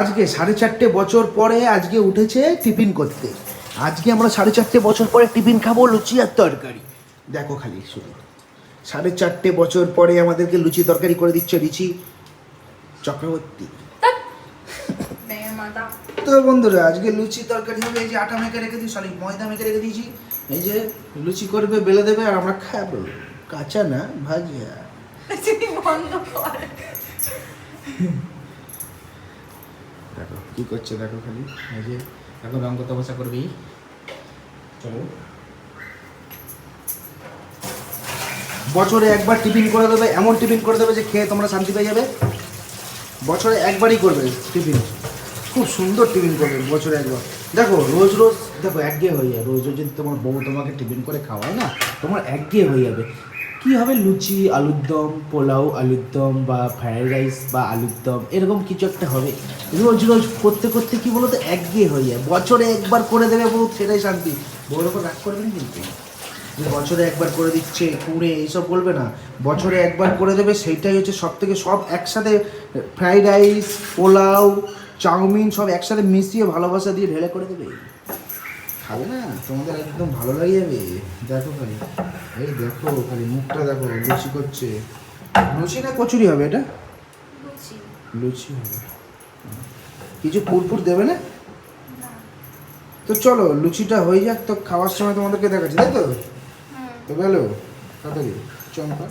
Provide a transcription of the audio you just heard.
আজকে 4.5 বছর পরে আজকে উঠেছে টিফিন করতে। আজকে আমরা 4.5 বছর পরে টিফিন খাবো লুচি আর তরকারি। দেখো খালি শুধু 4.5 বছর পরে আমাদেরকে লুচি তরকারি করে দিচ্ছে রিচি চক্রবর্তী। তো বন্ধুরা আজকে লুচি তরকারি হবে। এই যে আটা মেখে রেখে দিই, সরি ময়দা মেখে রেখে দিয়েছি। এই যে লুচি করবে, বেলে দেবে আর আমরা খাবো। কাঁচা না ভাজা। দেখো কি করছে, দেখো খালি। এই যে এখন রঙ তামাশা করবি। চলো, বছরে একবার টিফিন করে দেবে, এমন টিফিন করে দেবে যে খেয়ে তোমরা শান্তি পেয়ে যাবে। বছরে একবারই করবে টিফিন, খুব সুন্দর টিফিন করবে বছরে একবার। দেখো রোজ রোজ দেখো একঘেয়ে হয়ে যাবে। রোজ রোজ যদি তোমার বউ তোমাকে টিফিন করে খাওয়ায় না, তোমার একঘেয়ে হয়ে যাবে। কী হবে, লুচি আলুর দম, পোলাও আলুর দম বা ফ্রায়েড রাইস বা আলুর দম, এরকম কিছু একটা হবে। রোজ রোজ করতে করতে কী বলো তো একঘেয়ে হয়ে যায়। বছরে একবার করে দেবে বউ, সেটাই শান্তি। বউর ওপর রাগ করবেন কিন্তু, যে বছরে একবার করে দিচ্ছে কুড়ে এইসব বলবে না। বছরে একবার করে দেবে, সেইটাই হচ্ছে সব থেকে, সব একসাথে ফ্রাইড রাইস, পোলাও, চাউমিন সব একসাথে মিশিয়ে ভালোবাসা দিয়ে ঢেলে করে দেবে। খাবে না, তোমাদের একদম ভালো লাগে যাবে। দেখো খালি, এই দেখো খালি মুখটা দেখো, লুচি করছে। লুচি না কচুরি হবে এটা? লুচি হবে। কিছু পুরপুর দেবে না তো? চলো লুচিটা হয়ে যাক, তো খাওয়ার সময় তোমাদেরকে দেখাচ্ছি, তাই তো? তো গেলো তাড়াতাড়ি চম্পা।